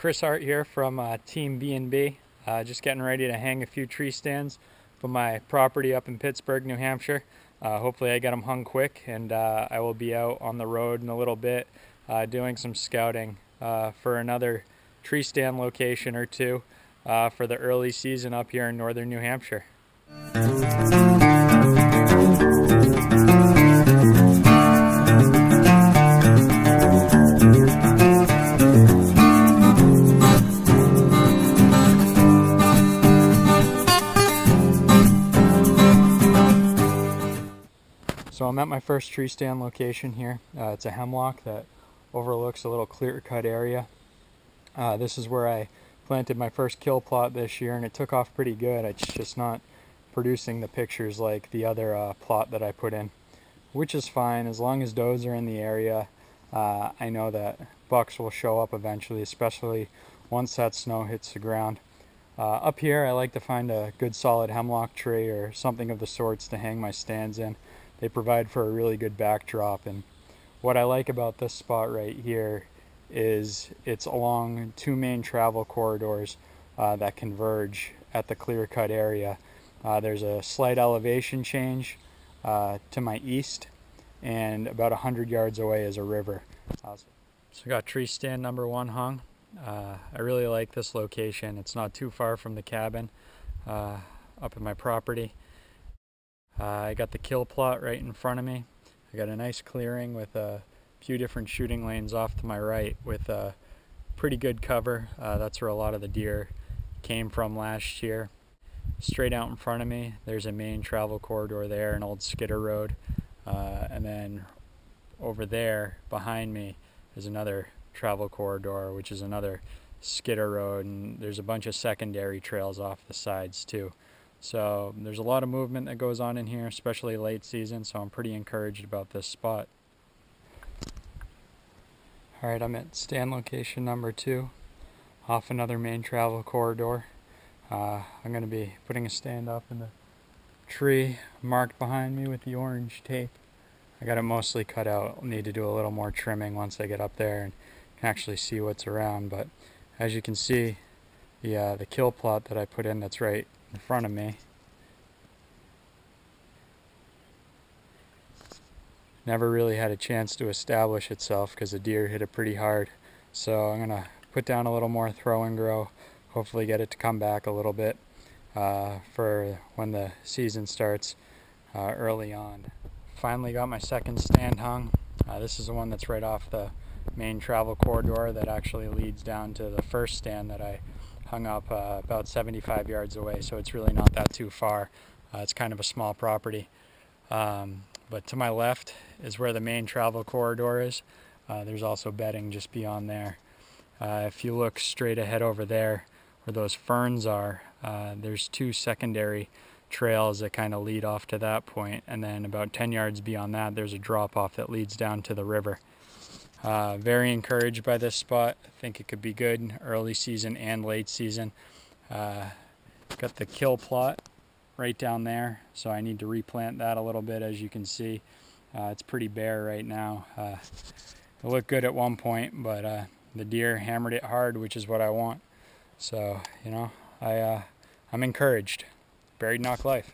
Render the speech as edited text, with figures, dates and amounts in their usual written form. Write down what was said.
Chris Hart here from Team B&B. Just getting ready to hang a few tree stands for my property up in Pittsburgh, New Hampshire. Hopefully I get them hung quick, and I will be out on the road in a little bit doing some scouting for another tree stand location or two for the early season up here in northern New Hampshire. So I'm at my first tree stand location here. It's a hemlock that overlooks a little clear-cut area. This is where I planted my first kill plot this year, and it took off pretty good. It's just not producing the pictures like the other plot that I put in, which is fine as long as does are in the area. I know that bucks will show up eventually, especially once that snow hits the ground. Up here I like to find a good solid hemlock tree or something of the sorts to hang my stands in. They provide for a really good backdrop, and what I like about this spot right here is it's along two main travel corridors that converge at the clear-cut area. There's a slight elevation change to my east, and about 100 yards away is a river. So I got tree stand number 1 hung. I really like this location. It's not too far from the cabin up at my property. I got the kill plot right in front of me. I got a nice clearing with a few different shooting lanes off to my right with a pretty good cover. That's where a lot of the deer came from last year. Straight out in front of me, there's a main travel corridor there, an old skidder road. And then over there behind me is another travel corridor, which is another skidder road, and there's a bunch of secondary trails off the sides too. So there's a lot of movement that goes on in here, especially late season, so I'm pretty encouraged about this spot. Alright, I'm at stand location number 2, off another main travel corridor. I'm going to be putting a stand up in the tree marked behind me with the orange tape. I got it mostly cut out. I'll need to do a little more trimming once I get up there and can actually see what's around, but as you can see, the kill plot that I put in that's right in front of me never really had a chance to establish itself because the deer hit it pretty hard. So I'm gonna put down a little more throw and grow, hopefully get it to come back a little bit for when the season starts early on. Finally got my second stand hung. This is the one that's right off the main travel corridor that actually leads down to the first stand that I hung up about 75 yards away, so it's really not that too far. It's kind of a small property. But to my left is where the main travel corridor is. There's also bedding just beyond there. If you look straight ahead over there where those ferns are, there's 2 secondary trails that kind of lead off to that point, and then about 10 yards beyond that there's a drop off that leads down to the river. Very encouraged by this spot. I think it could be good early season and late season. Got the kill plot right down there, so I need to replant that a little bit. As you can see, it's pretty bare right now. It looked good at one point, but the deer hammered it hard, which is what I want. So, you know, I'm encouraged. Buried Knock life.